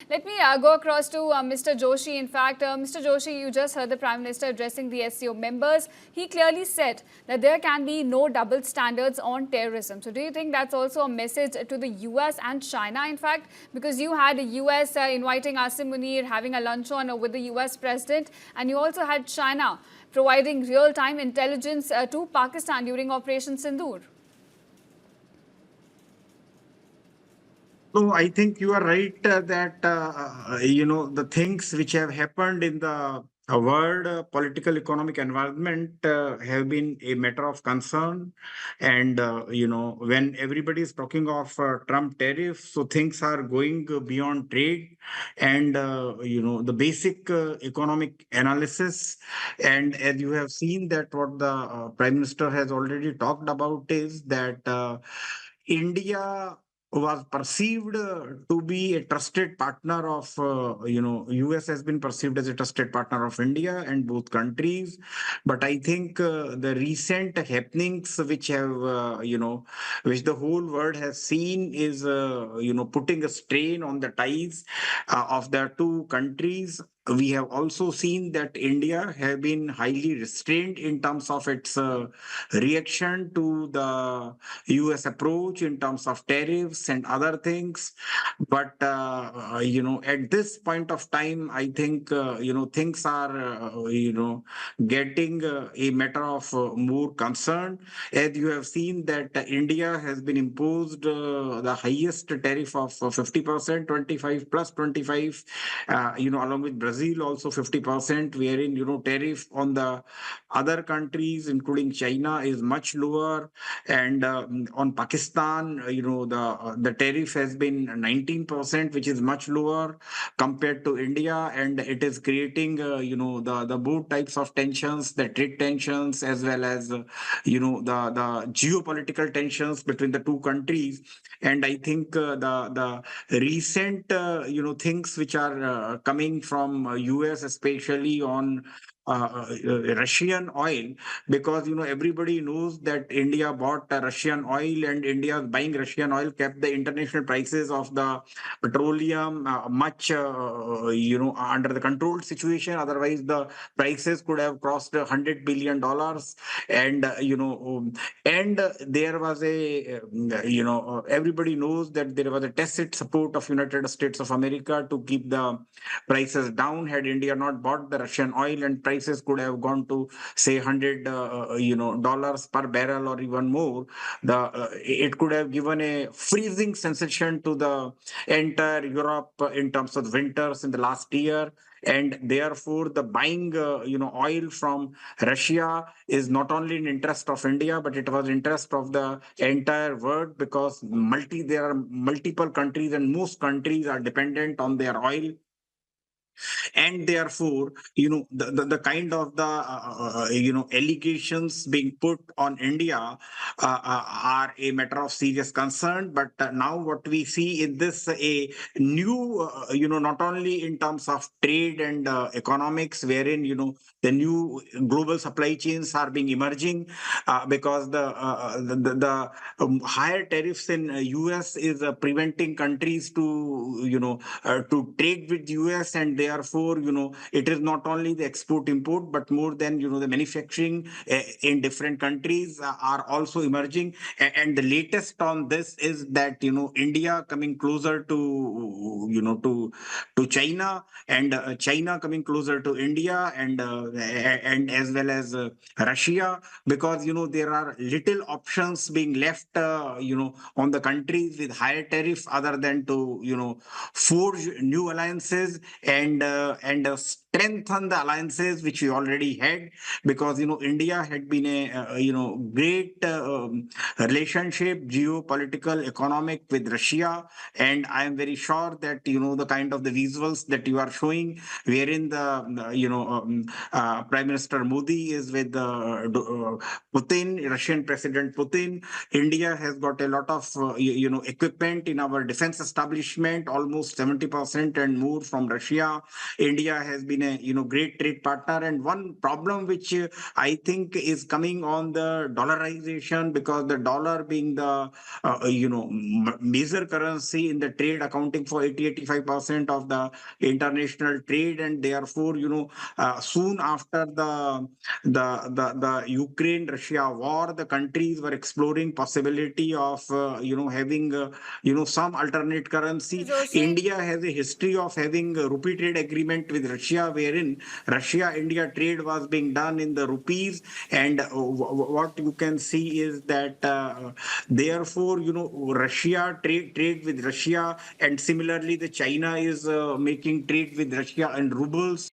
Let me go across to Mr. Joshi. In fact, Mr. Joshi, you just heard the Prime Minister addressing the SCO members. He clearly said that there can be no double standards on terrorism. So do you think that's also a message to the US and China, in fact? Because you had the US inviting Asim Munir, having a luncheon with the US president, and you also had China providing real-time intelligence to Pakistan during Operation Sindoor. So I think you are right that the things which have happened in the world political economic environment have been a matter of concern, and when everybody is talking of Trump tariffs, so things are going beyond trade, and the basic economic analysis, and as you have seen that what the Prime Minister has already talked about is that India was perceived to be a trusted partner of US has been perceived as a trusted partner of India and both countries, but I think the recent happenings which have which the whole world has seen is putting a strain on the ties of the two countries. We have also seen that India have been highly restrained in terms of its reaction to the US approach in terms of tariffs and other things. But, at this point of time, I think, things are, getting a matter of more concern. As you have seen that India has been imposed the highest tariff of 50%, 25 plus 25, along with Brazil also 50%, wherein, tariff on the other countries, including China, is much lower, and on Pakistan, the tariff has been 19%, which is much lower compared to India, and it is creating the both types of tensions, the trade tensions as well as the geopolitical tensions between the two countries. And I think the recent things which are coming from US, especially on Russian oil, because everybody knows that India bought Russian oil, and India buying Russian oil kept the international prices of the petroleum much under the controlled situation. Otherwise, the prices could have crossed $100 billion, and and there was a everybody knows that there was a tacit support of United States of America to keep the prices down. Had India not bought the Russian oil, and prices could have gone to say $100 per barrel or even more, it could have given a freezing sensation to the entire Europe in terms of winters in the last year. And therefore, the buying oil from Russia is not only in interest of India, but it was interest of the entire world, because there are multiple countries, and most countries are dependent on their oil, and therefore the kind of the allegations being put on India are a matter of serious concern. But now what we see in this a new not only in terms of trade and economics, wherein the new global supply chains are being emerging, because the higher tariffs in US is preventing countries to trade with US, and therefore it is not only the export import, but more than the manufacturing in different countries are also emerging. And the latest on this is that India coming closer to China, and China coming closer to India, and as well as Russia, because there are little options being left on the countries with higher tariff other than to forge new alliances and strengthen the alliances which we already had, because India had been a great relationship, geopolitical, economic with Russia. And I am very sure that the kind of the visuals that you are showing, wherein the Prime Minister Modi is with Putin, Russian President Putin. India has got a lot of equipment in our defense establishment, almost 70% and more from Russia, India has been a great trade partner. And one problem which I think is coming on the dollarization, because the dollar being the major currency in the trade, accounting for 80-85% of the international trade. And therefore, soon after the Ukraine Russia war, the countries were exploring possibility of having some alternate Mr. currency. Joshi, India has a history of having a rupee trade agreement with Russia, wherein Russia India trade was being done in the rupees. And what you can see is that therefore, Russia trade with Russia, and similarly the China is making trade with Russia and rubles.